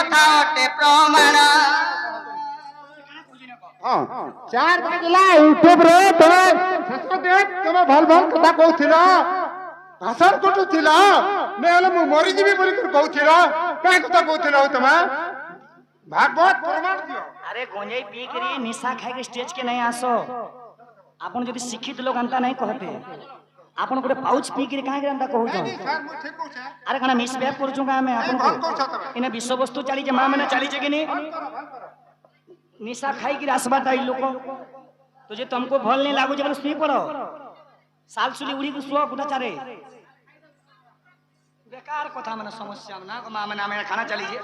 কথা অটে প্রমাণ। চার বাজিলা ୟୁଟ୍ୟୁବ ରେ ତମେ ଶେଷଦେବ ତମେ ଭଲ ଭଲ କଥା କହୁଥିଲ, ଭାଷଣ କଟୁଥିଲ, ନହେଲେ ମୁଁ ମରିଯିବି ବୋଲି କହୁଥିଲ, କାହିଁ କଥା କହୁଥିଲ ତମେ? ଭାଗବତ ପ୍ରମାଣ ଦିଅ। अरे गोंजाई पी करी निशा खाई के स्टेज के नहीं आसो। आपन जदि शिक्षित लोग अंता नहीं कहते, आपन गोटे पाउच पी करी काहे अंता कहउछ? अरे कना मिसबेप करछुगा हमें आपन को इने विश्व वस्तु चली जे मां मने चली जे कि नहीं निशा खाई की आसबा ताई लोग तो जे तुमको भल नहीं लागू जे सुई पड़ो साल सुली उड़ी के सुआ गुटा चारे बेकार कथा माने समस्या ना मां मने हमें खाना चली जे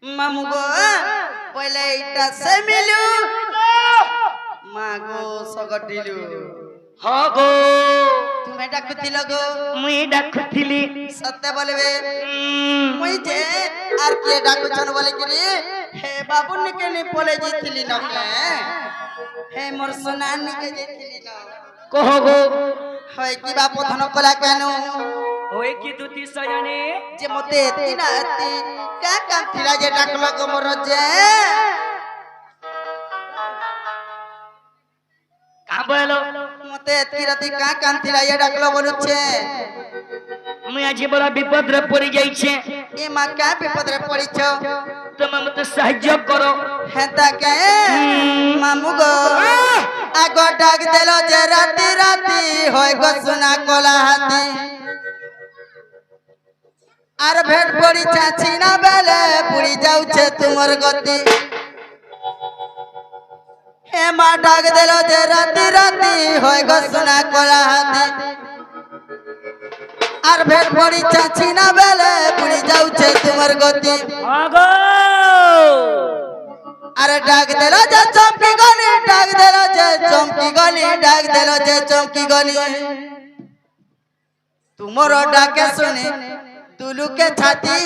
मामू गो पहले इटा से मिलू मागो सगटिलू हो गो तुम्हें डाकुथिल गो मुई डाकुथिली सत्य बोलबे मुई जे आर के डाकुछन बोले कि हे बाबू निके नि बोले जिथिली न हे मोर सुनानी के जिथिली न कहो गो होय कि बाप धन कला केनु होय कि दुती सयाने जे मते एती ना एती का काम थिला जे डाकलो गो मोर जे का बोलो मते एती राती का काम थिला ये डाकलो बोलुछे मुई आज बड़ा विपद रे पड़ी जाई छे ए मा का विपद रे पड़ी छो तुम मते सहाय्य करो हेता के मामू गो आगो डाक देलो जे राती राती होय गो सुना कोला हाथी आर भेट पड़ी चाची ना बेले पुरी जाऊ छे तुमर गति हे मा डाक देलो जे राती राती होय गो सुना कोला हाथी आर भेट पड़ी चाची ना बेले पुरी जाऊ छे तुमर गति आगो अरे डाक देलो जे चमकी गली डाक देलो जे चमकी गली डाक देलो जे चमकी गली तुमरो डाके सुनी तुलू के छाती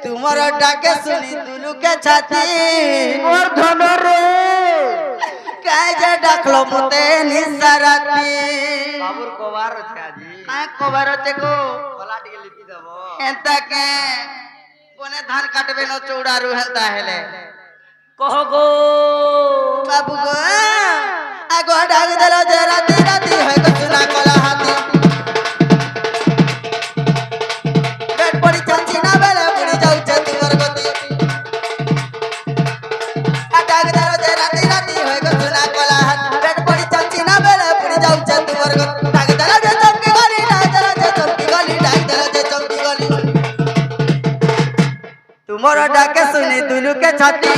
तुमरो डाके सुनी तुलू के छाती और धनरे काहे जे डाकलो मते निसराती बाबूर कोबार छे आजी काहे कोबार छे को कोला टिके लिपि देबो एंता के कोने धान काटबे न चौड़ारू हेता हेले कहो गो बाबू गो आगो डाक देलो जे राती राती होय गो सुना कोला हाथी पेट पड़ी चाची ना बेले पुरी जाऊ छे तुमर गति आ डाक देलो जे राती राती होय गो सुना कोला हाथी पेट पड़ी चाची ना बेले पुरी जाऊ छे तुमर गति डाक देलो जे चमकी गली डाक देलो जे चमकी गली डाक देलो जे चमकी गली तुमरो डाके सुनी दुलू के छाती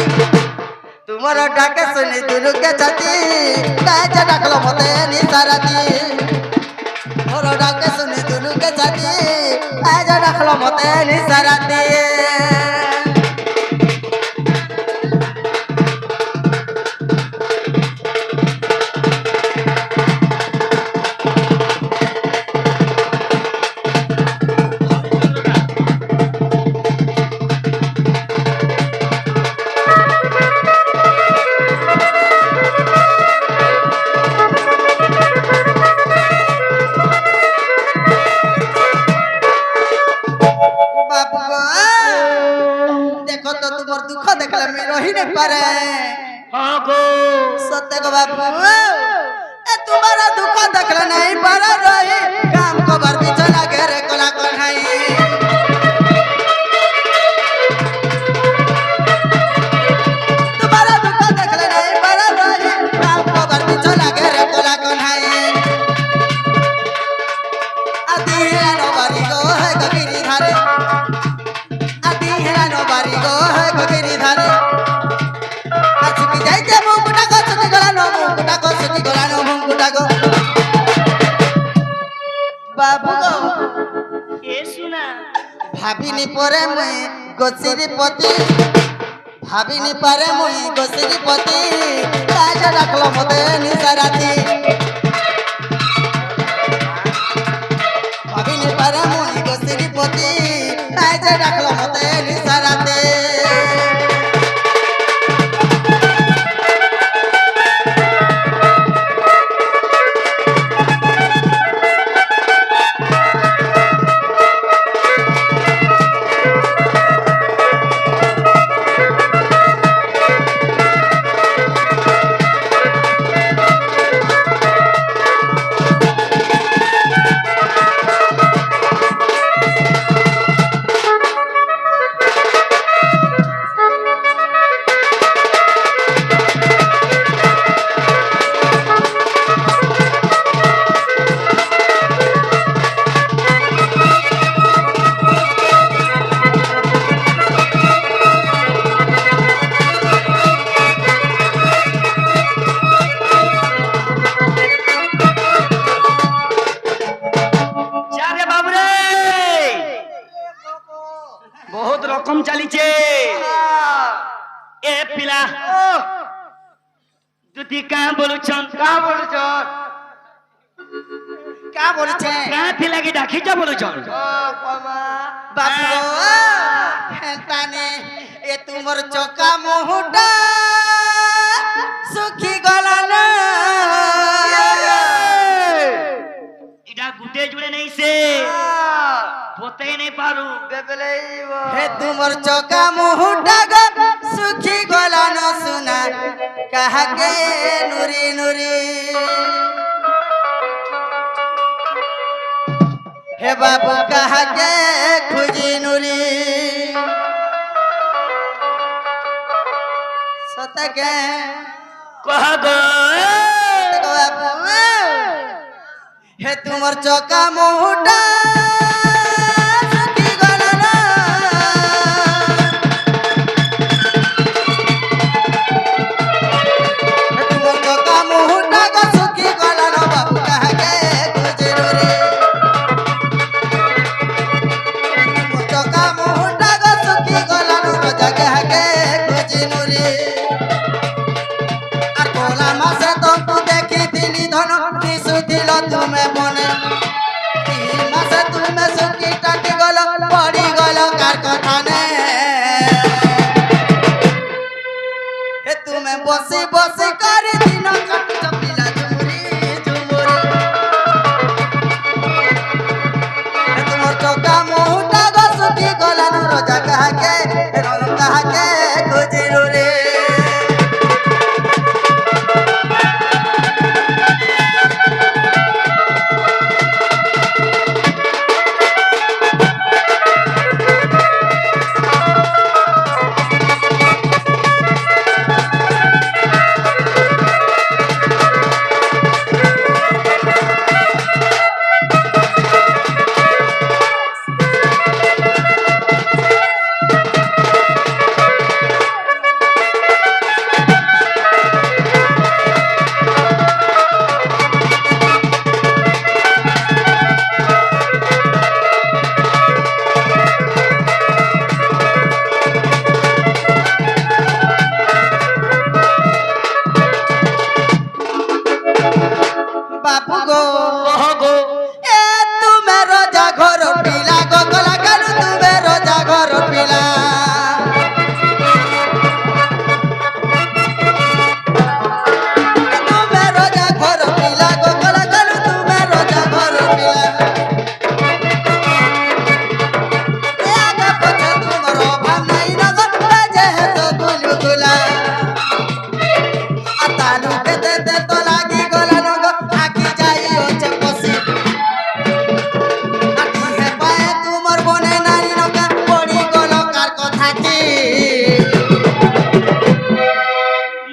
तुमरो डाके सुनी दुलू के छाती काहे जे डाकलो मते निसाराती मोरो डाके सुनी दुलू के छाती काहे जे डाकलो मते निसाराती बाबू गो देखो तो तुमर दुख देखला मैं रही नहीं पारे हाँ गो सत्य गो बाबू ए तुम्हारा दुख देखला नहीं पारे रही काम को बार पीछे लगे रे कोला कोठाई तुम्हारा दुख देखला नहीं पारे रही काम को बार पीछे लगे रे कोला कोठाई आदि है नो बारी गो है गगिरी धारे आदि है नो बारी गो है गगिरी धारे आचुकी जाई जे मुकुटा को सुकी गला नो मुकुटा को सुकी गला नो मुकुटा को बाबू गो ए सुना ভাবিনি পরে মুই গোসিরিপতি ভাবিনি পারে মুই গোসিরিপতি তাই যে ডাকলো মতে নিসারাতি ভাবিনি পারে মুই গোসিরিপতি তাই যে ডাকলো মতে নিসারাতি बहुत रकम चालीचे ए पिला जुती का बोलुछन কা বলছ কা বলছে का पिला की डाखीचा बोलुछन বাবু হেতানে এ তোমার চকা মুহুটা সুখী গলা না इडा गुटे जुड़े नहीं से पोते नहीं पारू হে তোমার চকা মুহুটা গো সুখী গলা না সুনা কাহাকে নুরি নুরি হে বাবু কাহাকে খুঁজি নুরি সতকে कह गो হে তোমার চকা মুহুটা সুখী গলা না হে তোমার চকা মুহুটা গো সুখী গলা না বাবু কাহাকে খুঁজি নুরি তোমার চকা মুহুটা গো সুখী গলা না রোজা কাহাকে খুঁজি নুরি আর কোলা মাসে তন্তু দেখিଥିଲି ধন দিশুছিল তুমি মনে তিন মাসে তুমি সুখী টাকি গল পড়ি গল কার কথা নে হে তুমি বসি বসি করে দিন কাটছ পিলা ঝুমুরি ঝুমুরি হে তোমার চকা মুহুটা গো সুখী গলানো রোজা কাহাকে রং কাহাকে খুঁজিলু রে বাপু গো कह गो এ তুমি রোজা ঘর পিলা গো গলা গালু তুমি রোজা ঘর পিলা তুমি রোজা ঘর পিলা গো গলা গালু তুমি রোজা ঘর পিলা এ আগে পছে তোমার অভাব নাই নগর বাজে তো গুলগুলা আর তালু খেতে দে তো লাগি গলা নগ আকি যাই হচ্ছে পশি আকি হে পায়ে তোমার বনে নারী নগা পড়ি গল কার কথা কি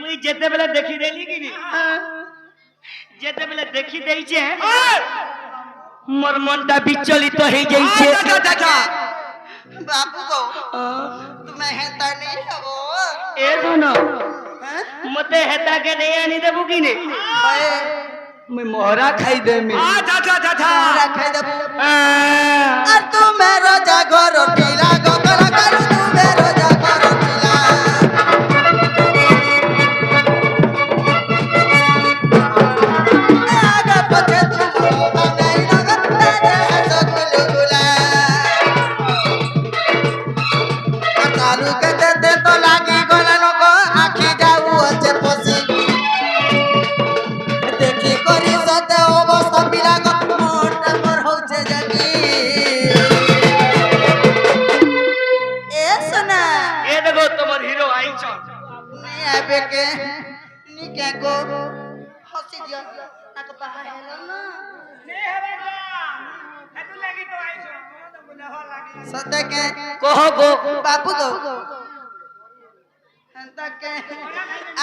मुई जेते बेले देखी देली कि नी जेते बेले देखी देई छे मोर मनटा विचलित हो जाई छे बापू गो তুমি হেতা নেই হবো ए दोनो मते हेता के नहीं आनी देबू कि नी मुई मोहरा खाई देमी मोहरा खाई देबू আর তুমি देखे निके को हंसी दिया ताको बाहर हेलो ना सते के कहो गो बाबू गो हंता के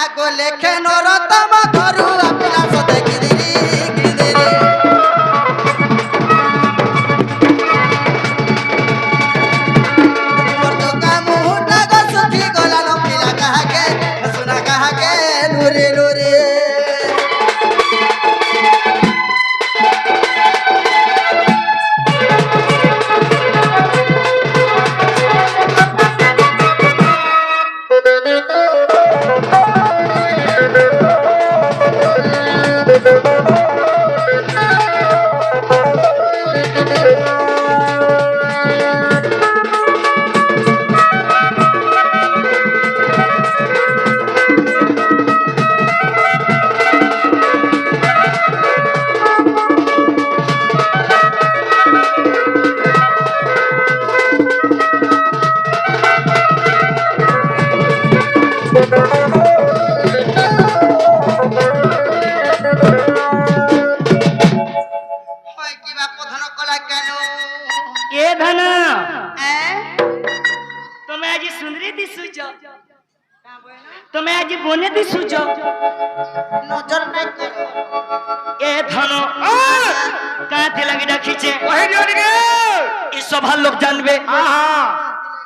आगो लेखे नरतम धरु अपना सते गिरिरी तुम्हें आज बोने दी सूझो नजर नहीं करो ए धनो कहाँ थे लगी रखीचे इस सभा लोग जानबे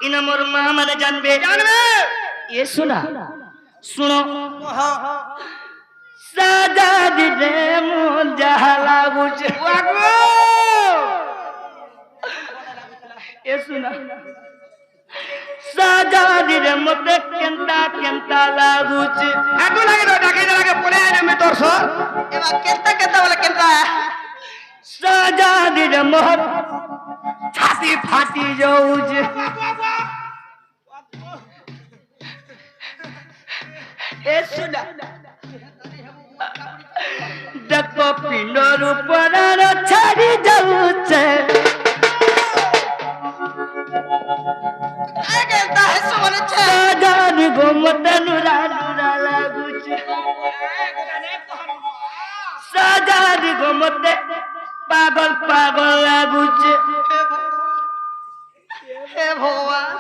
इन मोर माँ मने जानबे ये सुना सुनो साजा दिले मोल जहाला बुझ ये सुना साजा दिले मते केंता केंता लागुच आगो लागे तो डाके लागे पड़े आने में तोर सो एवा केंता केंता वाला केंता साजा दिले मोहर छाती फाटी जाऊज ए सुना देखो पिंडोर ऊपर छाड़ी जाऊचे केंता है सोने छे साजा गोमते नुरा नुरा लागुच साजा गोमते पागल पागल लागुच हे भगवान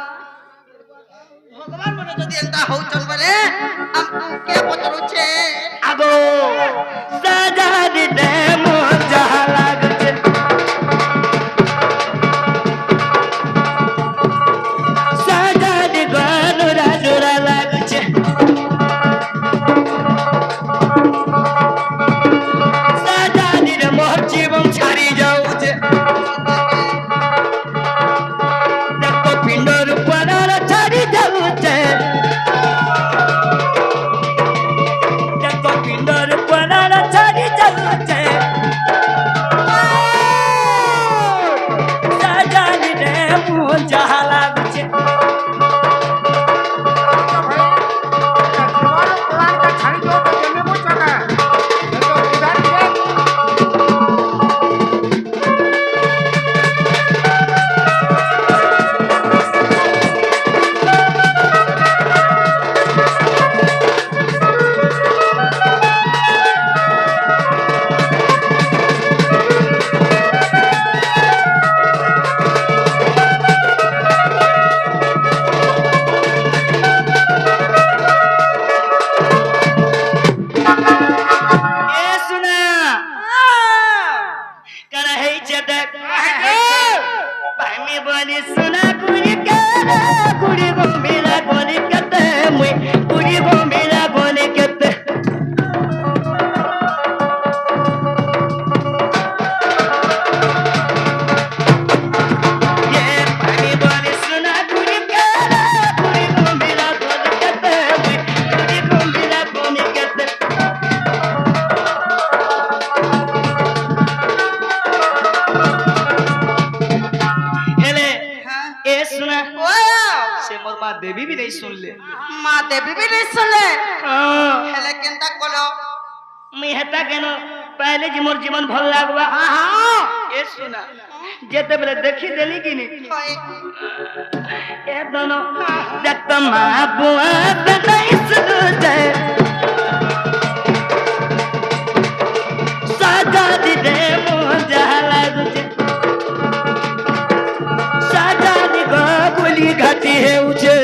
भगवान मने जदि एंता होचन बले हम के पचरु छे आगो साजा दे मोर जहा लागुच साजा दे नुरा नुरा लागुच साजा दे मोर जीवन छाड़ी जाऊच देखो पिंडोर ऊपर छाड़ी जाऊच देखो पिंडोर ऊपर छाड़ी जाऊच साजा दे मोर जहा लागुच माँ देवी भी नहीं सुन ले माँ देवी भी नहीं सुन ले हेले केंता कोलो मैं हेता केनो पहले जी मोर जीवन भल लागवा ये सुना जेते बेले देखी देली कि नहीं ए दोनों देख तो माँ बुआ नहीं सुनते साजा दी दे मुझे लगुचे साजा दी को गोली घाटी है उचे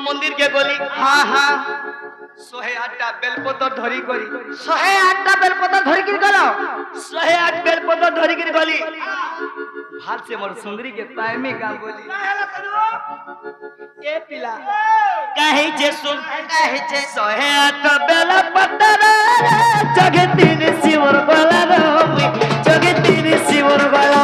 मंदिर के गली हाँ हाँ 108टा बेलपत्र धरी करी 108टा बेलपत्र धरी कर गलो 108 बेलपत्र धरी कर गली हाथ से मोर सुंदरी के तायमी का बोली ए पिला कहे जे सुन कहे जे 108 बेलपत्र जगती ने शिवर गला जगती ने शिवर गला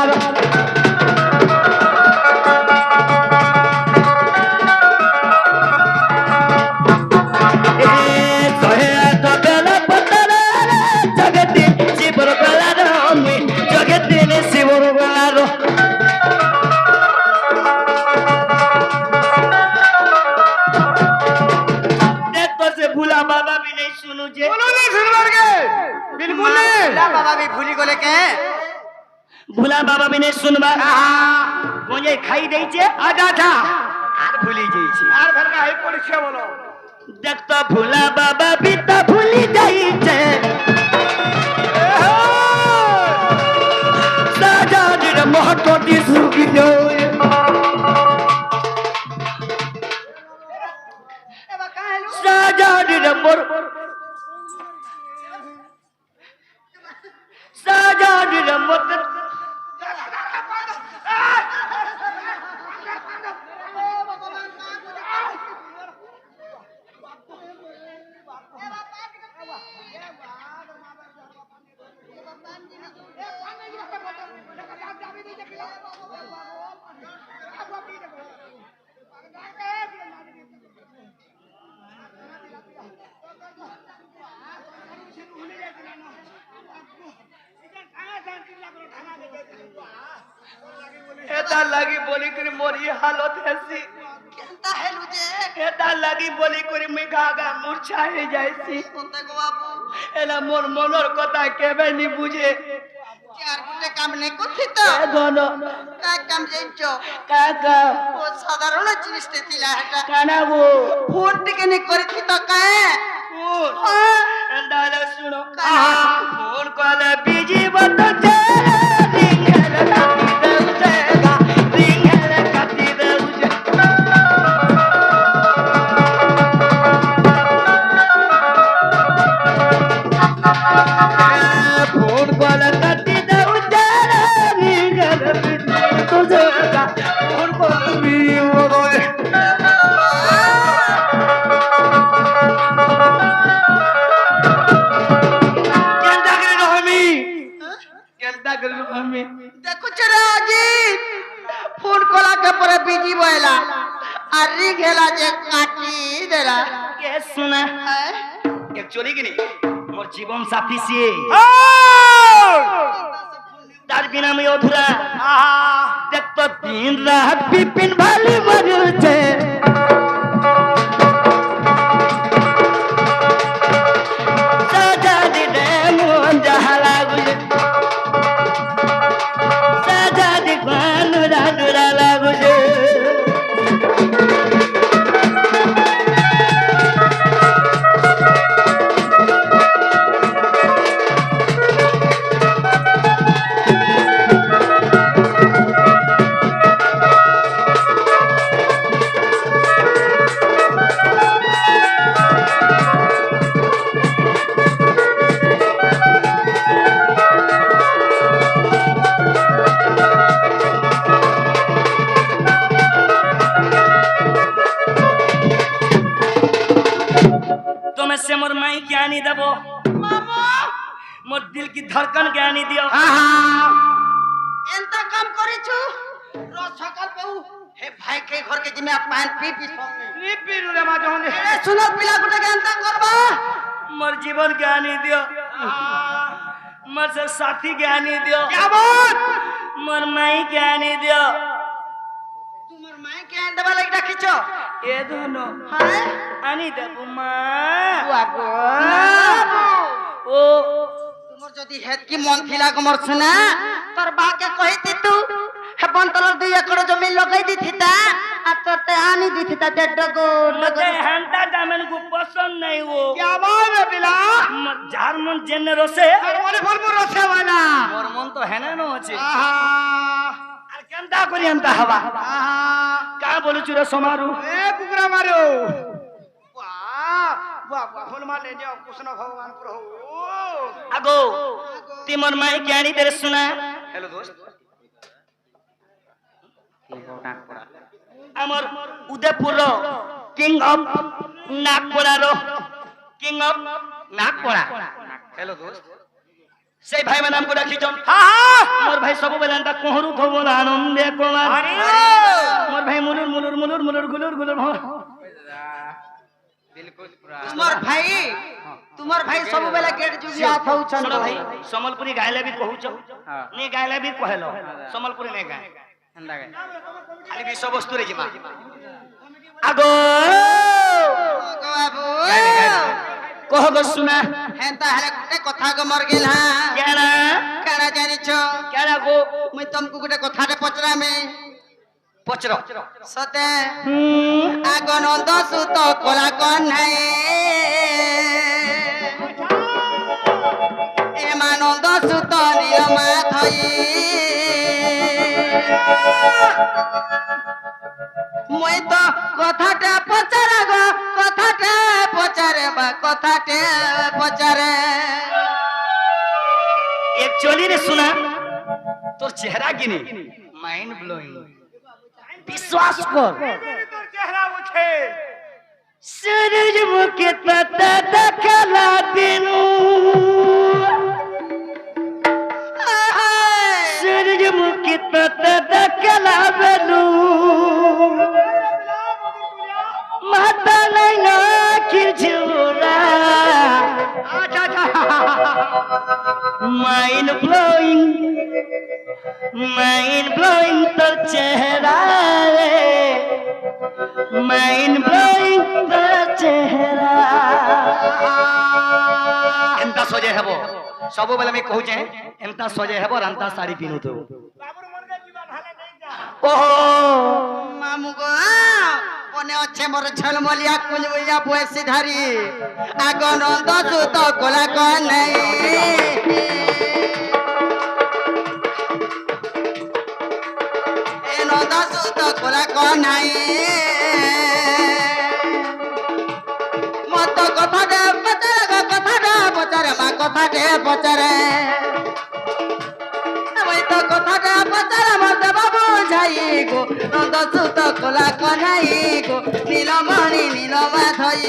भूला बाबा भी नहीं सुनबा मुझे खाई दे छे आगा था आर भूली जाई छे आर भर का है परीक्षा बोलो देख तो भूला बाबा भी तो भूली जाई छे साजा दी महतो दी सुगी जो साजा दी मोर साजा दी मोर एता लगी बोली करी मोरी हालत ऐसी केनता है लुजे एता लगी बोली करी मैं गागा मूर्छा हे जाईसी कोते को बाबू एला मोर मनोर कथा केबे नी बुझे चार गुटे काम ने कोथि तो ए दोनो का काम जेंचो काका ओ साधारण जिनिस ते थिला हेटा काना गो फोन टिके ने करथि तो काए फोन एंडाले सुनो फोन कॉल बिजी बतो छे रिंगल काटी देउजे फोन कॉल काटी देउजे रिंगल तुझे का फोन कॉल भी बोले देखो चरा जी फोन कोला के पर बिजी बोला आ रिंग हेला जे काटी देला के सुना एक्चुअली कि नहीं मोर जीवन साथी से तार बिना मैं अधूरा देख तो दिन रात पिपिन भाली मरुचे साजा दे मन जहाला गुजे साजा दे गानुरा दुरा लागुजे मोर माई ज्ञानी देबो मोर दिल की धड़कन ज्ञानी दियो खाई खाई घर के जिमे पान पी पी सोने नी पीरू रे मा जोने ए सुनो पिला गुटे केनता करबा मोर जीवन ज्ञानी दियो मोर से साथी ज्ञानी दियो क्या बात मोर माई ज्ञानी दियो तुमर माई के अंदर लग रखिछो ए दोनो हां आनी देबु मा बाबू ओ तुमर जदी हेत की मन थिला कमर सुना तोर बा के कहिति तू हे बंतलर 2 एकड़ जमीन लगाई दिथिता आ तोते आनी दिथिता डेडगो मते हंता दामन को पसंद नहीं वो क्या बात है बिला जार मन जेने रोसे मोरे फलपुर रोसे वाला मोर मन तो है ना नो अछि आहा আর কেনতা করি আনতা হবা आहा কা বলছু রে সমারু ए कुकरा मारो वाह वाह वाह फूल मार ले जाओ कृष्ण भगवान पर हो আগো তিমর মাই জ্ঞানী তেরে শুনা हेलो दोस्त আমার উদয়পুর কিং অফ নাগপুরার কিং অফ নাগপুরা हेलो दोस्त সেই ভাই নাম को রাখি জম মোর ভাই সব বেলা তা কোহরু খবর আনন্দে কোমার মোর ভাই মুলুর মুলুর মুলুর মুলুর গুলুর গুলুর बिल्कुल तुम्हार भाई सब बेला गेट जुगिया थौछन सुनो भाई समलपुरी गायले भी कहू छ ने गायले भी कहलो समलपुरी ने गाय हंदा गाय खाली विश्व वस्तु रे जिमा আগো बाबू कह गो सुना हेंता हले गुटे कथा ग मर गेल हां केना काना जानिछो केना गो मैं तुमको गुटे कथाटे पचरा में पचरो सते आगनंद सुत कोला कन्हाई एमानंद सुत नियमा थई মই তো কথাটা পচারে গো কথাটা পচারে বা কথাটা পচারে एक्चुअली रे सुना तोर चेहरा गिनी माइंड ब्लोइंग विश्वास कर तोर चेहरा उठे सूरज मुके पता दखला दिनु सूरज मुके पता दखला बलू माता नैना खिरझुरा अच्छा माइंड ब्लोइंग तोर चेहरा माइंड ब्लोइंग तोर चेहरा एंता सजे हेबो सब बेला में कहू जे एंता सजे हेबो रांता साड़ी पिनु तो बाबूर मन के जीवन हाले नहीं जा ओहो मामू गो कोने अच्छे मोर झलमलिया कुंजवैया बोएसी धारी आगनंद सुत कोला कन्हाई ए नंद सुत कोला कन्हाई मत कथाटे पचारे मा कथाटे पचारे मैं तो कथाटे पचारे मत बाबू जाई गो नंद सुत कोला कन्हाई गो नीलमणि नीलमा थई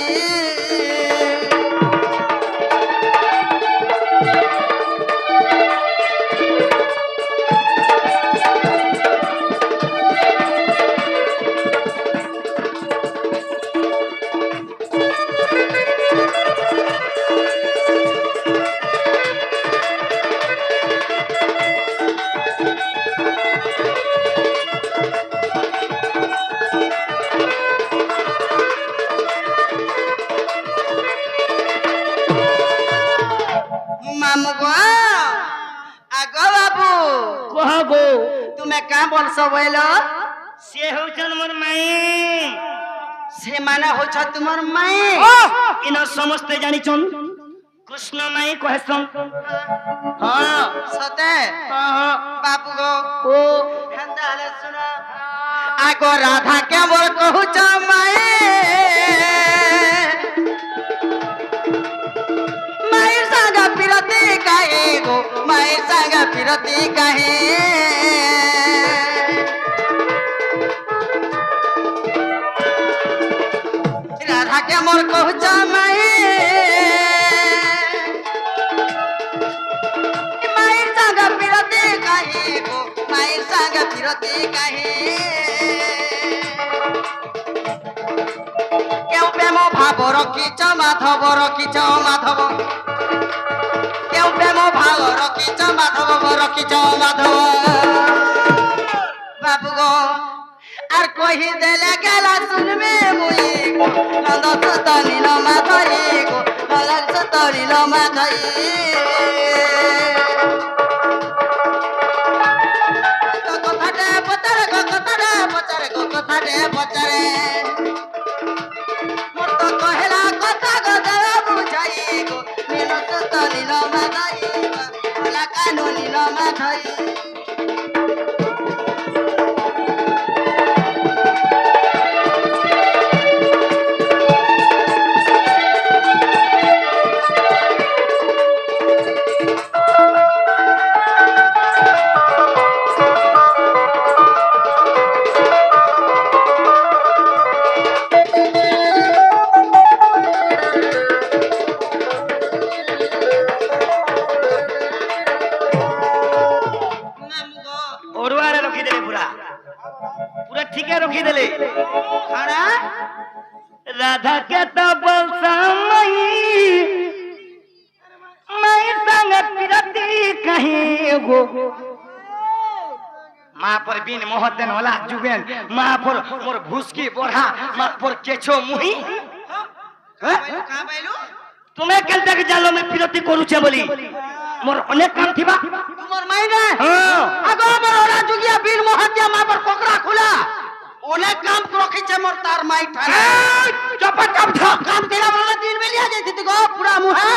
तुम्हें क्या बोल बोलो से होचन मोर माई से माने हो तुमर माई इन समस्त जानिचन कृष्ण माई कहसन हां सते हां बाबू गो ओ हंदा हले सुना आगो राधा के बोल कहू छ माई माई संग पिरती काहे गो माई संग पिरती काहे राधा के मोर कहू छ माई माई संग पिरती काहे गो माई संग पिरती काहे রকিছ মাধব রকিছ মাধব কেউ প্রেম ভাগ রকিছ মাধব রকিছ মাধব বাবু গো আর কহি দেলে গেলা শুনবে মুই নন্দ সুত নীল মাধবী গো নন্দ সুত নীল মাধবী কথাটে পচারে গো কথাটে পচারে গো কথাটে পচারে মোর তো কহেলা কথা গো দেবে বুঝাই গো নীল সুত নীল মাধবী ভোলা কানু নীল মাধবী राधा के तो मैं संग पिरती कहीं गो माँ पर बिन मोहतन होला जुबेन माँ पर मोर भूसकी बोरा माँ पर केछो मुही तुम्हें कल तक जालो में पिरती करू छे बोली मोर अनेक काम थिबा तुमर मायने आगो मोर ओरा जुगिया बिन मोहतिया माँ पर कोकरा खुला অনেক কাম রখিছে মোর তার মাই ঠানে চপচপ কাম দিলা বলে দিন বেলিয়া যাইতি তুই গো পুরা মুহে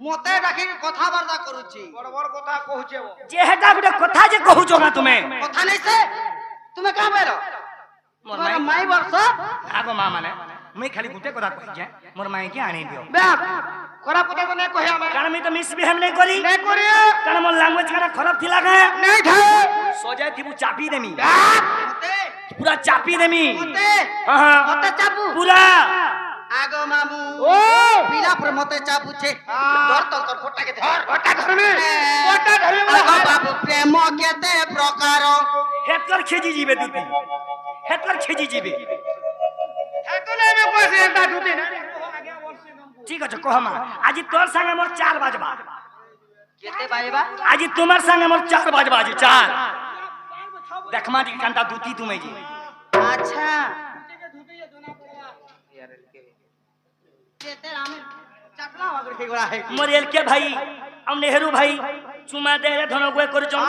মতে ডাকি কথাবার্তা করুছি বড় বড় কথা কহুছে যে হেটা গুটে কথা যে কহুছো না তুমি কথা নাই সে তুমি কা বেরো মোর মাই বর্ষ আগো মা মানে মুই খালি গুটে কথা কই যে মোর মাই কি আনি দিও বাপ খরাপ কথা তো নাই কহে আমরা কারণ আমি তো মিসবিহেভ নাই করি কারণ মোর ল্যাঙ্গুয়েজ কানা খরাপ থিলা কে নাই থা সোজাই থিবু চাপি দেমি पूरा चापी देमी मते चापू पूरा आगो मामू ओ पीला पर मते चापू छे धर तो फोटा के धर फोटा धर में फोटा धर में आगो बाबू प्रेम केते प्रकार हेतकर खेजी जीवे दुती हेतकर खेजी जीवे हेतले में कोसे एटा दुती ना ठीक আছে কহ মা আজি তোর संगे मोर 4 বাজবা কেতে বাজবা আজি তোমার संगे मोर 4 বাজবা আজি 4 देखमा दी कांता दूती तुम्हें जी अच्छा मोरेल के भाई हम नेहरू भाई चुमा दे रे धन गोय कर जो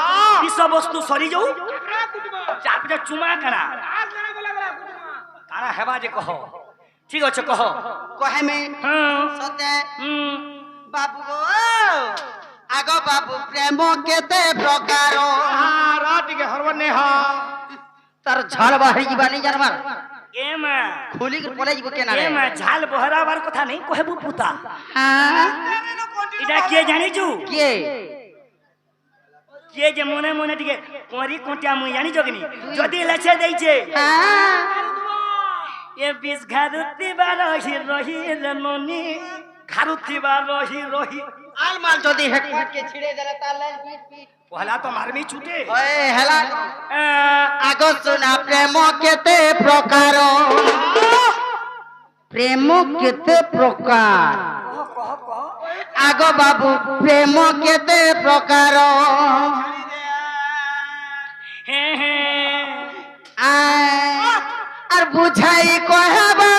विश्व वस्तु सरी जाऊ चापटे चुमा कना काना हेबा जे कहो ठीक अछि कहो कहे में सते बाबू गो आगो बाबू प्रेम केते प्रकार रात के हरवने हा तार झाल बाहरी जीवानी जानवर ए मां खोली के पले जीव केना रे ए मां झाल बहरा बार कथा नहीं कहबू पुता हां इडा के जानि छु के जे मने मने टिके कोरी कोटिया मुई जानि जगनी जदी लेछे देई छे हां ए 20 घारुती बारही रही रननी घारुती बारही रही आलमाल जदी हेट के छिड़े देले तार लाइन पीट पीट पहला तो मारमी छूटे ओए हेला आगो सुना प्रेम केते प्रकार प्रेम केते प्रकार कह कह आगो बाबू प्रेम केते प्रकार हे हे आर बुझाई कहबा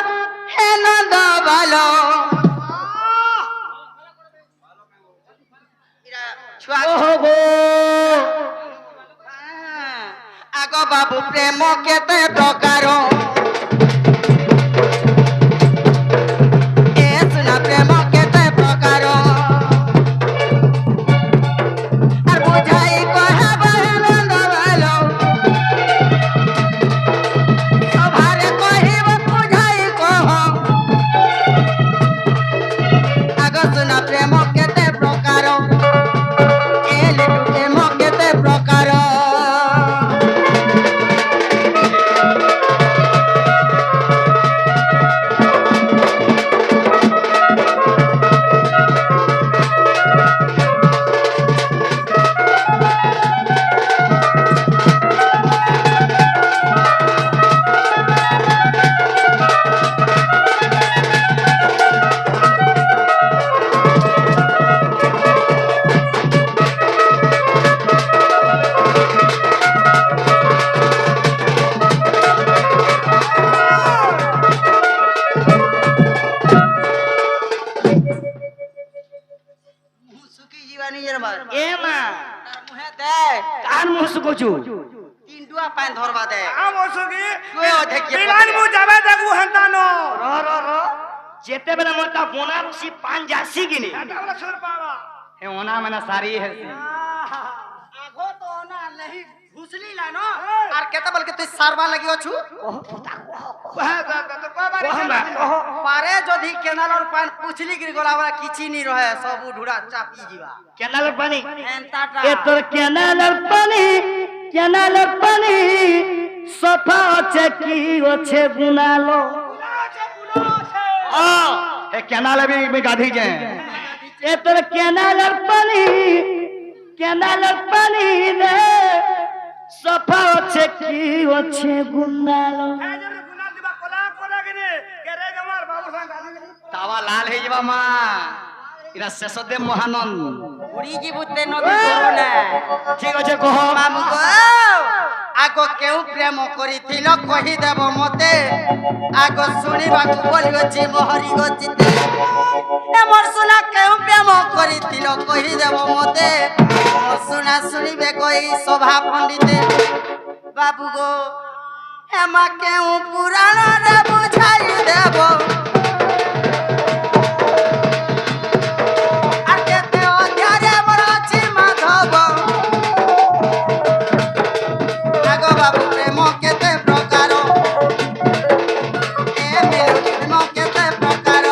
हे नंद बालो ओहो आगो बाबू प्रेम केते प्रकार ए सुना प्रेम केते प्रकार आर बुझाई कहबा नंद बालो सभारे कहिब बुझाई कह आगो सुना प्रेम केते प्रकार प्रकार কার মুহ শুকোছু তিনটুয়া পান ধরবা দে আম ওসুকি তুই অধেকে বিমান মু যাবে দেখু হেন্তা ন র যেতেবেলে মোটা বনারসি পান যাসি কিনি এটা বলে সুর পাবা হে ওনা মানে সারি হেসি আগো তো না नहीं घुसली ला न আর কেতে বল के তুই সারবা লাগি অছু পারে যদি কেনালর পান পুছলি গির গলাবা কিছি নি রহে সব ঢুড়া চাপি জিবা কেনালের পানি এন্তাটা এ তোর কেনালের পানি সফা আছে কি আছে গুনালো এ কেনালে भी গাধি যায় এ তোর কেনালের পানি রে সফা আছে কি আছে গুনালো তাওয়া লাল হয়ে যাবা মা এরা শেষদেব মহানন্দ উড়ি জিবুতে নদী করুনা ঠিক আছে কহ মামু গো আগো কেউ প্রেম করিছিল কহি দেব মতে আগো শুনিବାକୁ বলিছি মোহরি গচিতে এমর শুনা কেউ প্রেম করিছিল কহি দেব মতে মোর শুনা শুনিবে কই সভা পণ্ডিতে বাবু গো এমা কেউ পুরাণরে বুঝাই দেব আর কেতে অধ্যায়ে মোর আছে মাধব আগো বাবু প্রেম কেতে প্রকার এ মেরু প্রেম কেতে প্রকার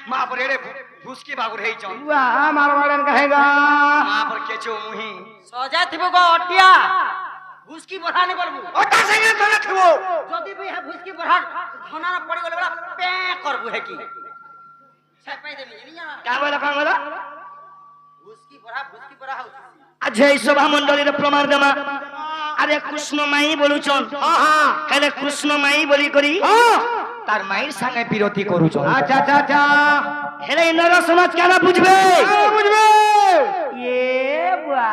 माँ पर एड़े भूसकी बागुर है चौं वाह मारवाड़न कहेगा माँ पर केचो मुही सजा थिबो गो अटिया भुसकी बढाने करबु ओटा संगे तले थबो जदी भी है भुसकी बढा घना न पड़ी गले बड़ा पे करबु है की छपाई देबी निया का बोला भुसकी बढा हो आज এই সভা মণ্ডলীর প্রমাণ দেমা আরে কৃষ্ণ মাই বলুছন হেলে কৃষ্ণ মাই বলি করি তার মায়ের সঙ্গে বিরতি করুছন আচ্ছা আচ্ছা আচ্ছা হেলে নর সমাজ কেন বুঝবে বুঝবে এ বুয়া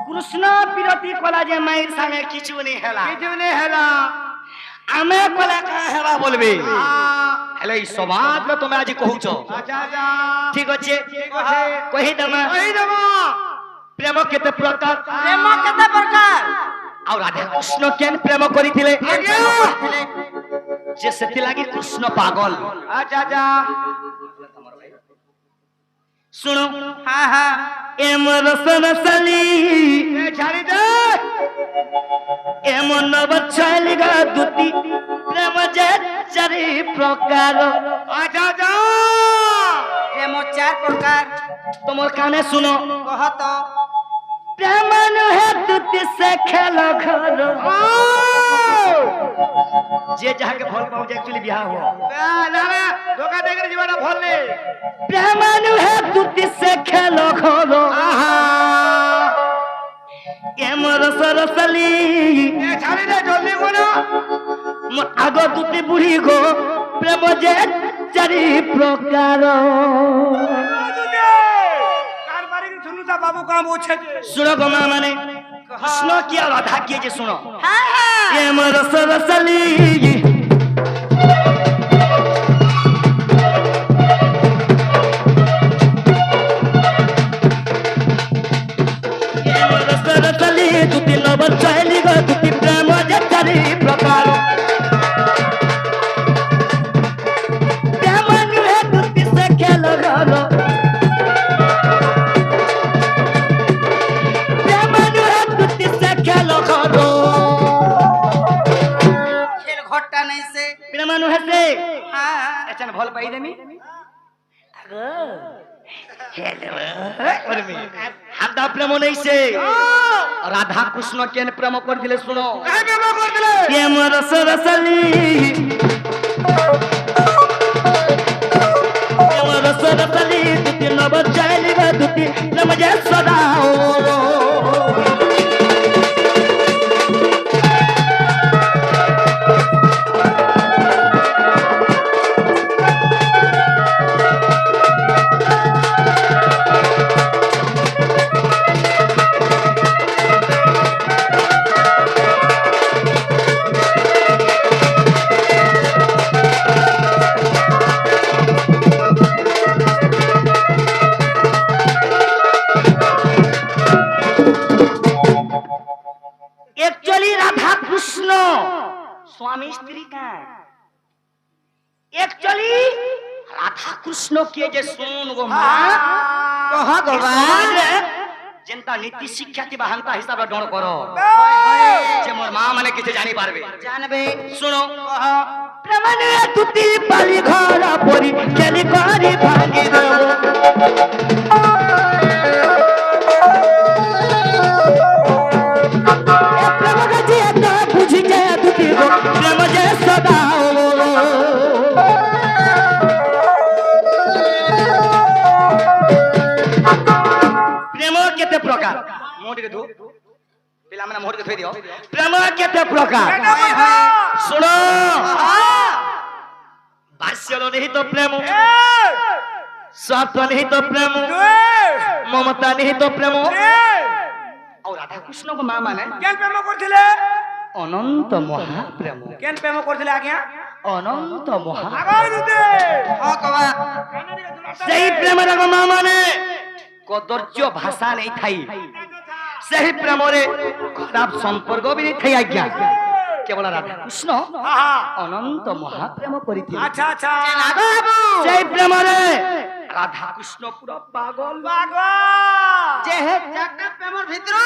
কৃষ্ণ বিরতি কলা যে মায়ের সঙ্গে কিছু নেই হেলা আমি কলা কা হেবা বলবে হেলে এই সমাজ মে তুমি আজ কহুছ আচ্ছা আচ্ছা ঠিক আছে কহি দেমা প্রেম কেতে প্রকার আর রাধা কৃষ্ণ কেন প্রেম করিଥିଲେ যে সেতি লাগি কৃষ্ণ পাগল আচ্ছা আচ্ছা শুনো হ্যাঁ এমন সনসলি এ ছাড়ি দে এমন নবচ্ছলি গা দুতি প্রেম যে চারি প্রকার আচ্ছা আচ্ছা প্রেম চার প্রকার তোমার কানে শুনো কহত প্রেম নুহে দুতি সে খেল ঘর যে যাকে ভাল পাও যে एक्चुअली বিয়াহ হো না না ধোকা দেগরে জীবন ভরলে প্রেম নুহে দুতি সে খেল ঘর আহা এমন সরসলি এ ছাড়ি দে জলদি করো আগ দুটি বুড়ি গো প্রেম যে চারি প্রকার কার বাড়ি শুনু তা বাবু কাম ওছে শুনো গো মা মানে কৃষ্ণ কি আর রাধা কি যে শুনো হ্যাঁ এমন সরসলি এমন সরসলি দুটি নবচ্ছলি গো দুটি প্রেম যে চারি প্রকার প্রেম নুহে দুটি সে খেল ঘর প্রেম নুহে দুটি সে খেল ঘর খেল ঘরটা নাই সে প্রেম নুহে সে হ্যাঁ এচন ভাল পাই দেমি আগো हेलो परमे हादा प्रेम नहीं से राधा कृष्ण केन प्रेम कर दिले सुनो কাই প্রেম কর দিলে प्रेम रस रसली प्रेम रस रसली दुति नव चाइली दुति दुती प्रेम जे सदा स्वामी स्त्री का एक्चुअली राधा कृष्ण के जे सुन गो मां कह गो जेंता नीति शिक्षा के बहानता हिसाब डोण करो जे मोर मां माने किछ जानि पारबे जानबे सुनो प्रमाणे तुति पाली घर परी केली करी भांगी देबो प्रकार मोटी के दो पिला मैंने मोटी के थोई दियो प्रेम केते प्रकार सुनो बास्यलो नहीं तो प्रेम स्वार्थ नहीं तो प्रेम ममता नहीं तो प्रेम और राधा कृष्ण को मां माने केन प्रेम करथिले अनंत महाप्रेम केन प्रेम करथिले आज्ञा अनंत महा आगाय दिते हां कबा सही प्रेम रे मां माने कदर्य भाषा नहीं थाई सही प्रेम रे खराब संपर्क भी नहीं थाई आज्ञा केवल राधा कृष्ण अनंत महाप्रेम करिथि अच्छा अच्छा सही प्रेम रे राधा कृष्ण पूरा पागल पागल जे हे चारटा प्रेमर भितरो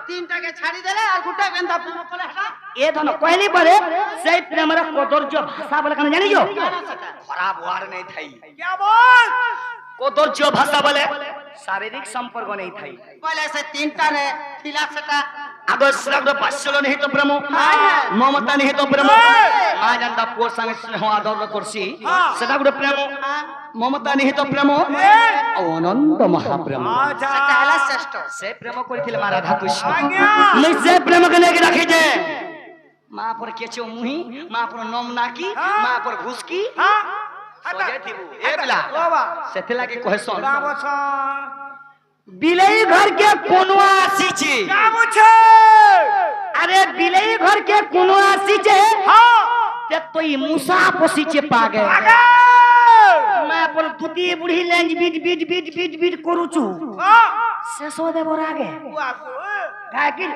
तीनटा के छाड़ी देले और गुटा गंदा प्रेम करे हटा ए धन कहली परे सही प्रेम रे कदर्य भाषा बोले कन जानि जो खराब वार नहीं थाई क्या बोल कदर्य भाषा बोले शारीरिक संपर्क नहीं थाई पहले से तीनटा ने थिला सेटा आदर्श बास्यलो नहीं तो प्रेम ममता नहीं तो प्रेम मां जानता पुर संग स्नेह आदर करसी सेटा गुटे प्रेम ममता नहीं तो प्रेम अनंत महाप्रेम अच्छा सेटा हला श्रेष्ठ से प्रेम करथिले मा राधा कृष्ण आज्ञा नहीं से प्रेम के लेके रखी जे मां पर केचो मुही मां पर नम नाकी मां पर घुसकी सजे थिबु ए बिला बाबा सेथला के कहसन बाबा छ बिलई घर के कोनुआ आसी छी क्या बुझे अरे बिलई घर के कोनुआ आसी छे हां ते तोई मूसा पोसी छे पागे पागल मैं अपन तुती बुढ़ी लेंज बीट बीट बीट बीट बीट करू छु हां शेषदेव रागे बाबू गाय की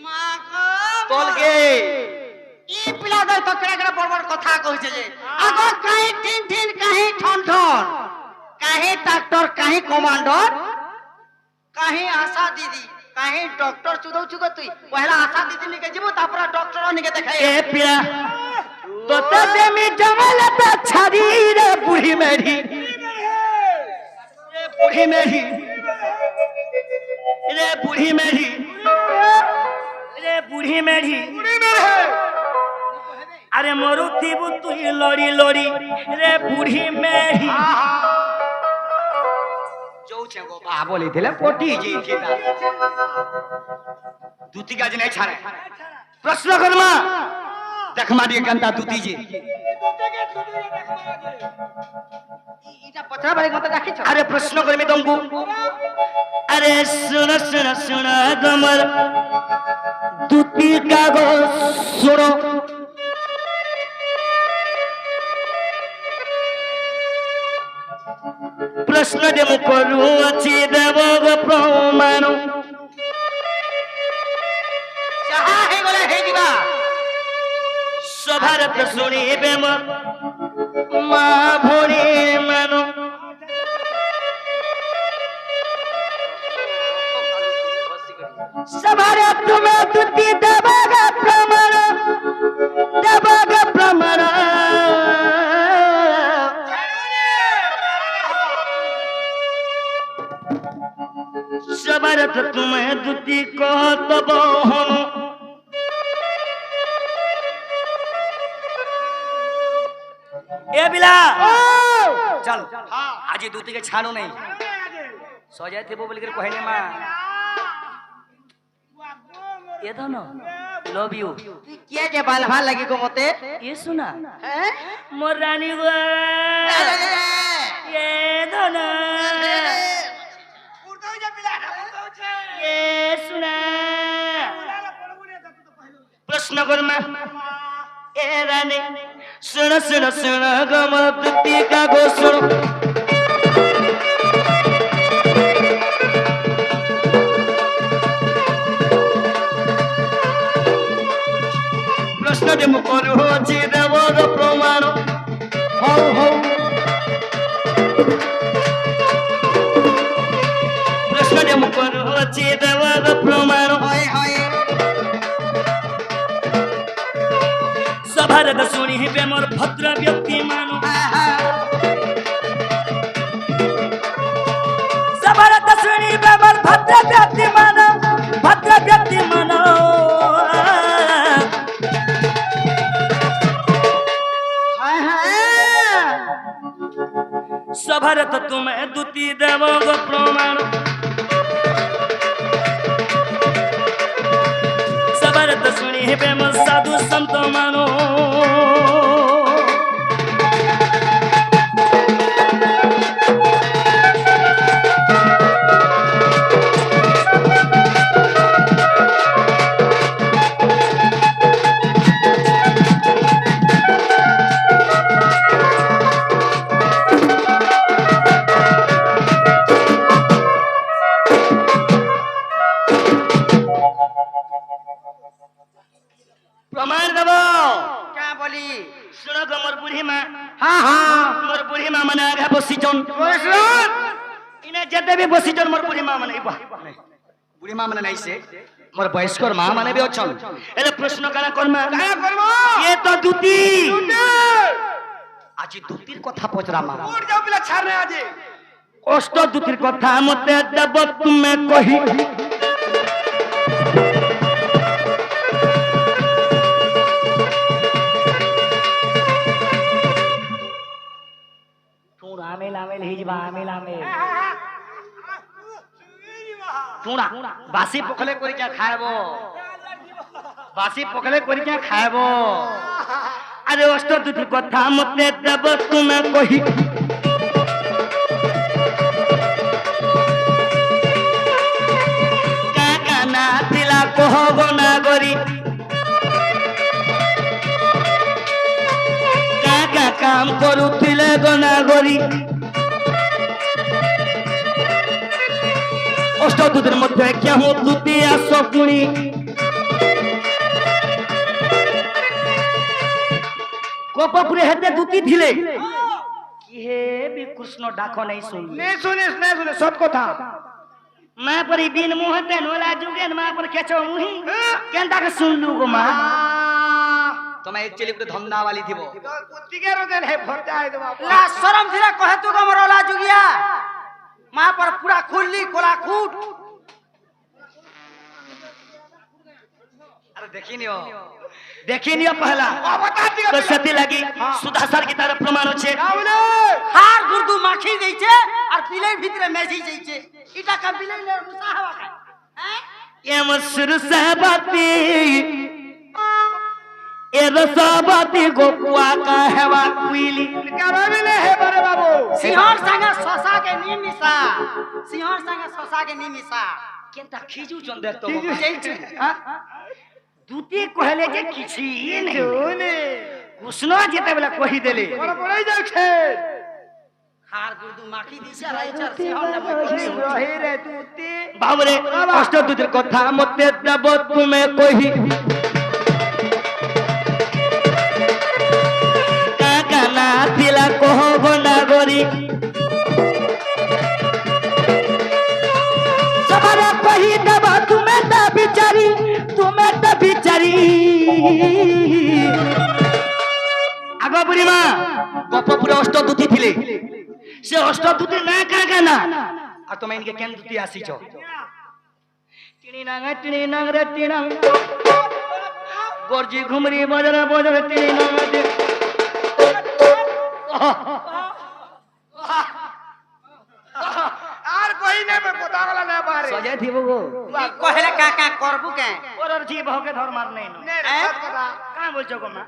मां को तोल के ई पिला दे तो केड़ा बड़ कथा कहै छै जे आगो काहे ठिन ठिन काहे ठन ठन काहे डॉक्टर काहे कमांडर काहे आशा दीदी काहे डॉक्टर चुदौ चुगो तुई पहला आशा दीदी निके जीवो तापर डॉक्टर निके देखाई ए पिया तो ते में जमल पे छरी रे बूढ़ी मेरी रे बूढ़ी मेरी रे बूढ़ी मेरी रे बूढ़ी मेरी अरे मरुथी तू लड़ी लड़ी रे बूढ़ी मेरी जो छेगो बा बोली थिले कोठी जी थिला दूती गाज नहीं छाड़े प्रश्न करमा देख मारी गंदा दूती जी इटा पछरा बारे मत राखी छ अरे प्रश्न करमी तुमको अरे सुन सुन सुन गमर दूती का गो सुनो प्रश्न दे मुकरू अच्छी देवो प्रमाण चाहा हे गले हे दिबा स्वभारत सुनी बेम मां भोरी मनो स्वभारत तुम्हें तुति देवोगा प्रमाण देवोगा प्रमाण स्वभारत तुम्हें तुति को तब हम ए बिला चल आज दूती के छाड़ू नहीं सजाए थे बोल कर कहने माँ ये धन लव यू किया के बाल भाल लगी को मते ये सुना हैं मोर रानी गो ये धन ये सुना प्रश्न कर्मा ए रानी सुन सुन सुन गमल प्रति का गो सुन प्रश्न दे मुकरु होची देवग प्रमाण हो हो प्रश्न दे मुकरु होची देवग प्रमाण हाय हाय सभारत सुनी हे मोर भद्र व्यक्ति मानो सभारत सुनी हे मोर भद्र व्यक्ति मानो सभारत तुम्हें दुति देवग प्रमाण सभारत सुनी हे मोर साधु संत मानो प्रमाण देव क्या बोली सुनो गो मोर बुढ़ी माँ हाँ हाँ मोर बुढ़ी माँ मने आगे बसीचन इने जते भी बसीचन मोर बुढ़ी माँ मने बुढ़ी माँ मने नहीं से मोर वयस्कर माँ मने भी अछन एले प्रश्न काना करमा ये तो दूती आज दूतीर कथा पचरा माँ उड़ जाओ पिला छाड़ने आज अष्ट दूतीर कथा मते देव तुमे कही आमेल आमेल हिजबा आमेल आमेल टुणा बासी पखले करि क्या खाएबो बासी पखले करि क्या खाएबो अरे अष्ट दूती कथा मते देव तुमे कही का काना तिला कहबो ना गरी काम करुथिले गनागरी अष्ट दूतेर मध्य क्या हो दूती आस पुणी कपपुरे हेते दूती थिले कि हे भी कृष्ण डाक नहीं सुने सब कथा मां पर बिन मुहते नोला जुगेन मां पर केचो मुही केनता के सुनलु गो मां तुम्हें एक्चुअली गुटे धंधा वाली थीबो कुत्तिके रोदेन हे भरता है दबा ला शरम थिला कहे तू गमरोला जुगिया मां पर पूरा खुल्ली कोला कूट अरे देखी नियो पहला तो सती लगी सुधासर की तरफ प्रमाण छे हार गुर्दू माखी देई छे और पिले भीतर मेसी जाई छे इटा का पिले ले मुसा हवा खाए हैं ये मसुर सहबाती ए रसाबाती गोकुआ का हेवा कुइली क्या बाबेले हे बरे बाबू सिंहर संगे ससा के निमिसा केनता खिजू चंदे तो हां दूती कहले जे किछि नै कृष्ण जेते बेला कहि देले पड़ै जाय छे हार गुर्दू माखी दिसे रही छर सिंहर ने रही रे दूती बाबरे अष्ट दूतिर कथा मते देव तुमे कहि काना तिला कहबो ना गरी सबरे कहि देव तुमे त बिचारी आगो बुढ़ी माँ गपपुर अष्ट दूती थिले से अष्ट दूती ना का गाना आ तुम इनके केन दूती आसी छो टिनी नांग रे टिनांग गोरजी घुमरी बजर टिनी नांग दे आर कोई नहीं ने में कोता गला ने बारे सजे थी वो कहले का करबू के पोरर जीव होके धर मार नहीं नो ने रे सत कथा का बोल छो गोमा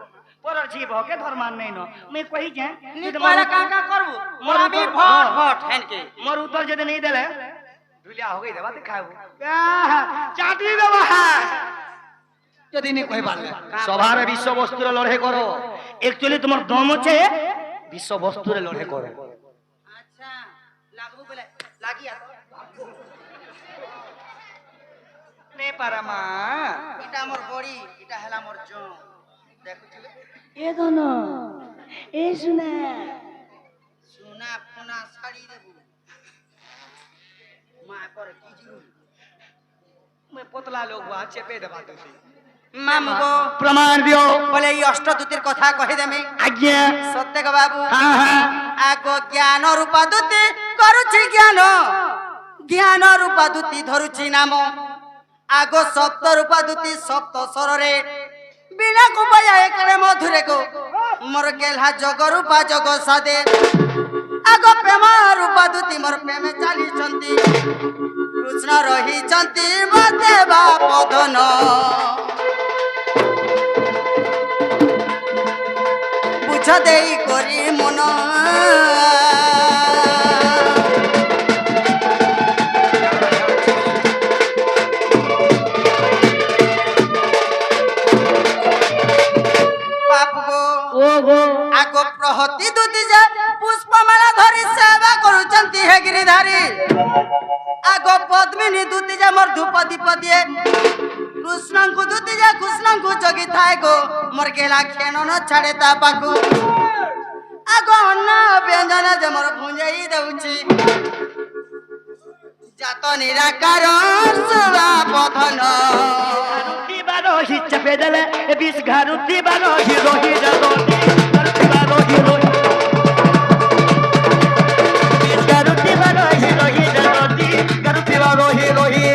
पोरर जीव होके धर मार नहीं नो मैं कहि जे नी कहले का करबू मोरा भी भट भट हेन के मोर उत्तर जदि नहीं देले ढुलिया हो गई देबा दिखाबू चाटी देबा যদি নি কই পারলে সবার বিশ্ব বস্তুর লড়াই করো एक्चुअली তোমার দম আছে বিশ্ব বস্তুর লড়াই করো আচ্ছা লাগবু বলে লাগিয়া নে পারামা এটা মোর বড়ি এটা হেলা মোর জো দেখুছিলে এ দন এ শুনে সোনা ফোনা শাড়ি দেবু মা করে কি জিরু मैं पतला लोग वहां चेपे दबा दो মামু গো प्रमाण दियो বলে এই অষ্টদূতির কথা কহি দেমি आज्ञा সত্যক বাবু हां हां আগো জ্ঞান রূপা দূতি করুছি জ্ঞান জ্ঞান রূপা দূতি ধরুছি নাম আগো সপ্ত রূপা দূতি সপ্ত স্বরে বিনা কুপায়া একড়ে মধুরে গো মোর গেলহা জগ রূপা জগ সাদে আগো প্রেম রূপা দূতি মোর প্রেমে চালিছন্তি কৃষ্ণ রহিছন্তি মতে বা পদন বুঝ দেই করি মন আগো প্রহতি দুতি যে পুষ্পমালা ধরি সেবা করুচন্তি হে গিরিধারী আগো পদ্মিনী দুতি যে মোর ধূপ দীপ দিয়ে কৃষ্ণଙ୍କୁ দুতি যে কৃষ্ণଙ୍କୁ জগি থাই গো মোর গেলা খেন ন ছাড়ে তা পাকু আগো অন্ন ব্যঞ্জন যে মোর ভুঞ্জাই দেউছি জাত নিরাকার সুরা পধন ঘারুতি বারো হি চেপে দেলে এ বিষ ঘারুতি বারো হি রহি যাদতি ঘারুতি বারো হি রহি বিষ ঘারুতি বারো হি রহি যাদতি ঘারুতি বারো হি রহি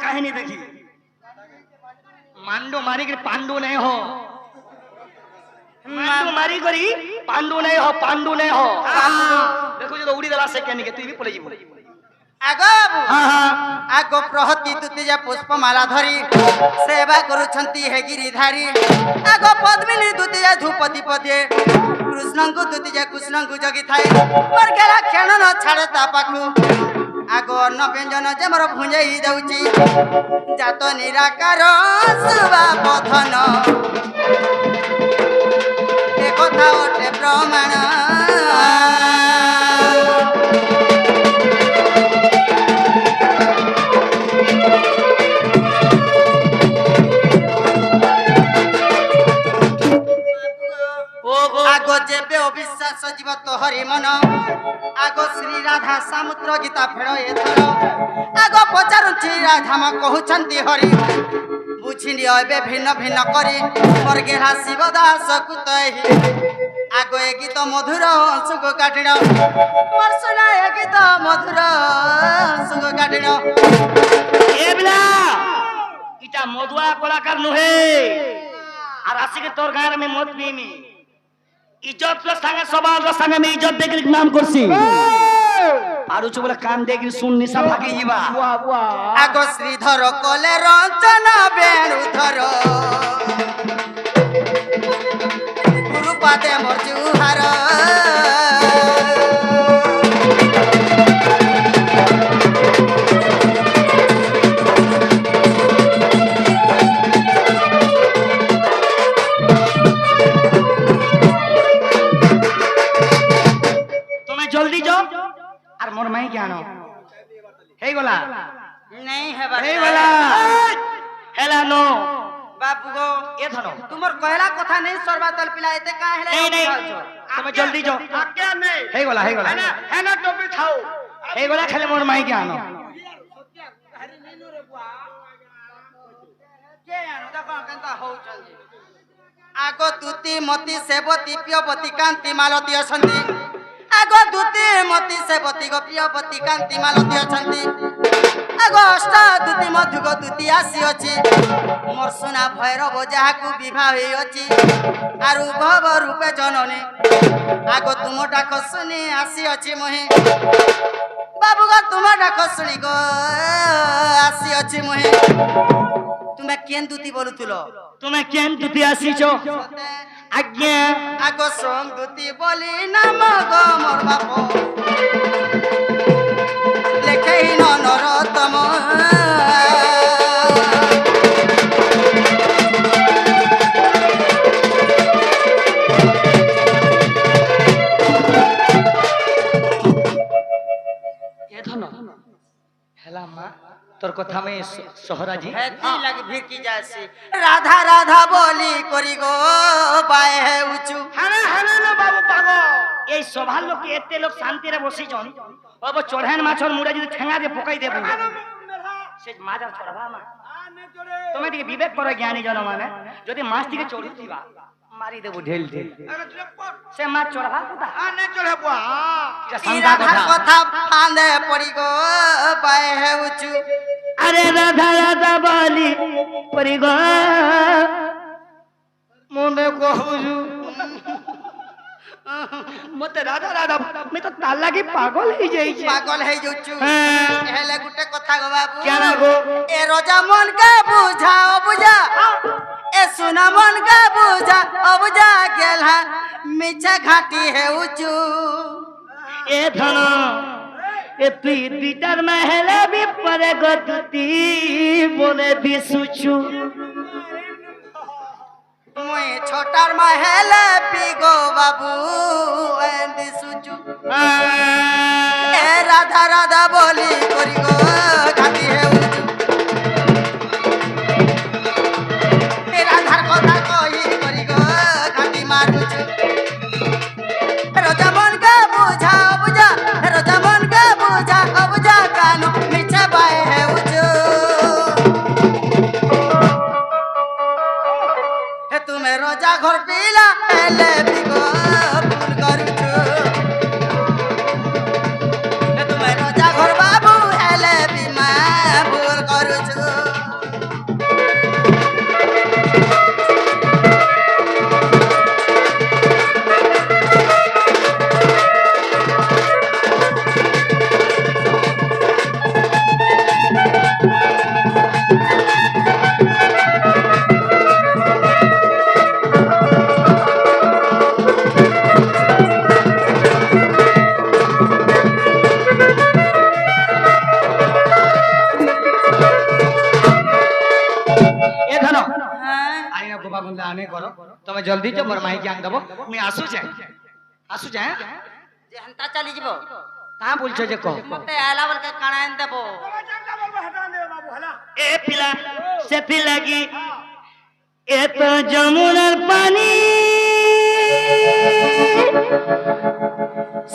কাহিনী দেখি মান্ডু মারি করে পান্ডু नहीं हो मांडू मारी करी पांडु नहीं हो पांडु नहीं हो देखो जो उड़ी दला से कहने के तू भी पले जीव আগো বাবু हां हां আগো প্রহতি দুতি যে পুষ্পমালা ধরি সেবা করুছন্তি হে গিরিধারী আগো পদ্মিনী দুতি যে ধূপ দীপ দিয়ে কৃষ্ণଙ୍କୁ দুতি যে কৃষ্ণଙ୍କୁ জগি থাই মোর গেলা খেণ ন ছাড়ে তা পাখু আগো অন্ন ব্যঞ্জন যে মোর ভুঞ্জাই দেউছি জাত নিরাকার সুবা পধন এ কথা ওঠে প্রমাণ আগো যেবে অবিশ্বাস জীব তোহরি মন আগো শ্রী রাধা সামুদ্র গীতা ফেড় এথর আগো পচারুছি রাধা মা কহুছন্তি হরি বুঝিনি এবে ভিন্ন ভিন্ন করি মোর গেলা শিব দাস কুতহি আগো এ গীত মধুর সুখ কাটিণ মোর শোনা এ গীত মধুর সুখ কাটিণ এবলা ইটা মধুয়া কলাকার নহে আর আসিকে তোর গাঁর মে মত পিমি इज्जत रे संगे सवाल रे संगे में इज्जत देके नाम करसी आरु छु बोले कान देके सुन निशा भागी जीवा वाह वाह আগো শ্রীধর কলে রঞ্জনা বেণুধর গুরু পাদে মোর জুহার जल्दी जाओ और मोर माई के आनो हे गोला नहीं है बात हे गोला হেলা নো বাবু গো এ ধনো তোমার কয়লা কথা নেই সর্বাতল পিলা এতে কা হেলা নেই নেই তুমি জলদি যাও আজ্ঞা নেই হেই গলা হেনা টপি থাও হেই গলা খালি মোর মাইকে আনো কে আনো দেখো কেনতা হউচନ୍ତି আগ দুতি মতি সেবতী প্রিয়বতী কান্তি মালতী অছন্তি আগ দুতি মতি সেবতী গো প্রিয়বতী কান্তি মালতী অছন্তি আগ অষ্ট দুতি মধুগ দুতি আসি অছি মোর সোনা ভৈরব যাহাকু বিবাহ হই অছি আর ভব রূপে জননী আগ তুম ডাক শুনি আসি অছি মোহি বাবু গো তুম ডাক শুনি গো আসি অছি মোহি তুমি কেন দুতি বলুতুল তুমি কেন দুতি আসিছো আজ্ঞা আগ সং দুতি বলি নাম গো মোর বাপ লেখেই নরতম এ ধনো হেলা মা তোর কথা আমি সহরাজি হেতি লাগি ভিকি যাসি রাধা রাধা বলি করি গো বায়ে হে উচু হেনা হেনা না বাবু পাগল এই সভার লোক এতে লোক শান্তিরে বসিছন ওব চড়হান মাছর মুড়া যদি ঠেঙ্গা দিয়ে পকাই দেব সে মাছ আর চড়বা মা তুমি টিকে বিবেক করো জ্ঞানী জন মানে যদি মাছ টিকে চড়ুথিবা মারি দেব ঢেল ঢেল সে মাছ চড়বা কোথা আনে চলে বুয়া এটা ই সান্দা রাধার কথা কথা ফাঁদে পড়ি গো বায়ে হে উচু আরে রাধা রাধা বলি পরি গো মনে কহুজু মতে রাধা রাধা আমি তো তার লাগি পাগল হই যাইছে পাগল হয়ে যাচ্ছু হ্যাঁ। হেলে গুটে কথা গো বাবু কেন গো? এ রোজা মন কে বুঝা ও বুঝা এ সুনা মন কে বুঝা ও বুঝা গেলা মিছা ঘাটি হে উচু এ ধন এ তুই দুইটার মহেলে বিপরে গতি বলে বিশুচু মুই ছোটার মাহেলে পিগো বাবু এন্দি সুচু এ রাধা রাধা বলি করি গো ঘাটি হে উচু এ রাধার কথা কই করি গো ঘাটি মারুচু রোজা মন কে বুঝা বুঝা রোজা মন কে বুঝা বুঝা কানো মিছা বায়ে হে উচু হে তুমি রোজা ঘর পিলা এলে বিগো ভুল করুছু হে তুমি রোজা ঘর বাবু এলে বিমা ভুল করুছু এ ধন হ্যাঁ আইনা গোপা গুন্দা আনে করো তুমি জলদি যাও মোর মাইকে আন দেব আমি আসু যাই যে হন্তা চালি যাব কা বলছো যে কহ মতে আলা বলকে কানাইন দেব জানতা বলবো হেটা নে বাবু হেলা এ পিলা সেথি লাগি এ তো যমুনার পানি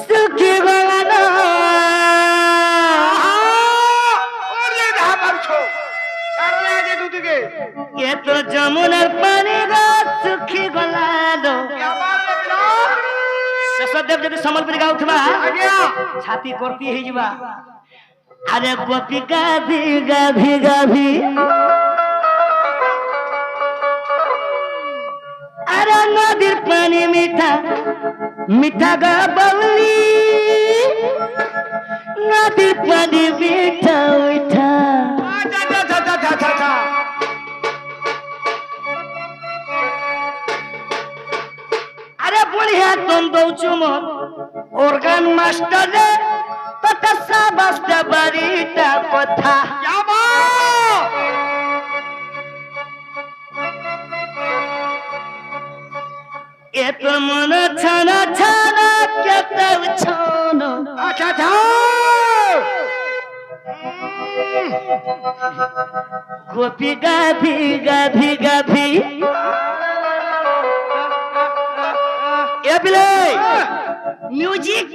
সুখী গলানো ওরে ধামার ছো সারলে যে দুদিকে এ তো যমুনার পানি গো সুখী গলানো क्या बात है बिला শেষদেব যদি সম্বলপুরি গাউথবা আজ্ঞা ছাতি করতি হই যিবা আরে গোপী গাধি গাধি গাধি আরে নদীর পানি মিঠা মিঠা গা বাউলি নদীর পানি মিঠা মিঠা আচ্ছা আচ্ছা আচ্ছা আচ্ছা আচ্ছা আরে বড়িয়া তোম দৌচু মন অর্গান মাস্টার রে তোটা সাবাসটা বাড়িটা কথা क्या बात এত মন ছানা ছানা কেতাও ছানো अच्छा अच्छा गोपी गाधी गाधी गाधी ए बिले म्यूजिक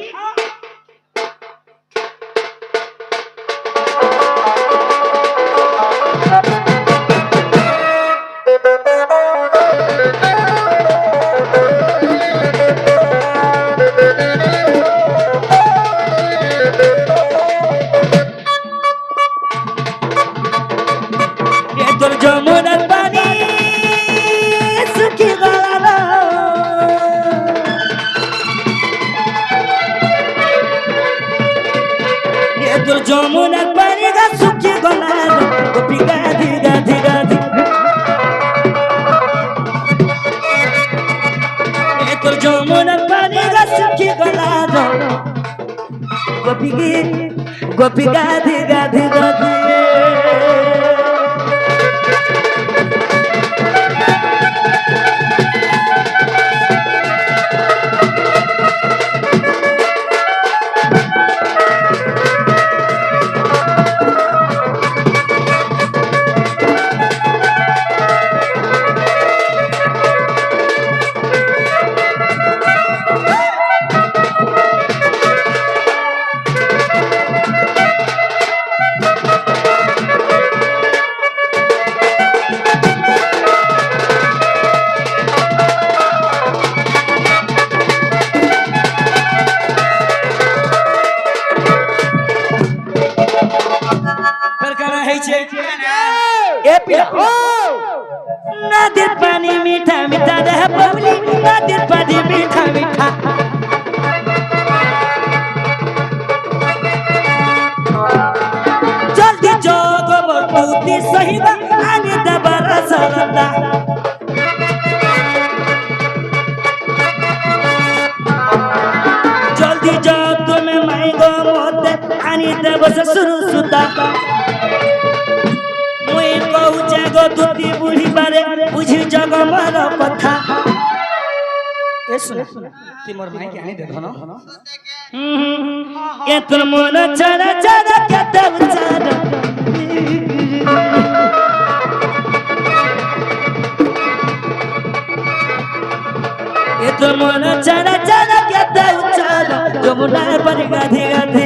যমুনা পানি গা শুকি গলা গোপী গাধি গাধি গাধি তোর যমুনা পানি গা শুকি গলা গোপী গাধি গাধি গাধি नदीर पानी मीठा मीठा रह बबली नदीर पानी मीठा मीठा जल्दी जोग बरपूती सही आने दबरा सरदा जल्दी जोग तुम्हें मांगो मोते आने दबस सुरु सुता जागो दुती बुढ़ी बारे बुझी जग मार कथा ए सुना ती मोर माई के आनी दे धनो ए तोर मन चरा चरा कत उचार ए तोर मन चरा चरा कत उचार जमुना पर गाधी गाधी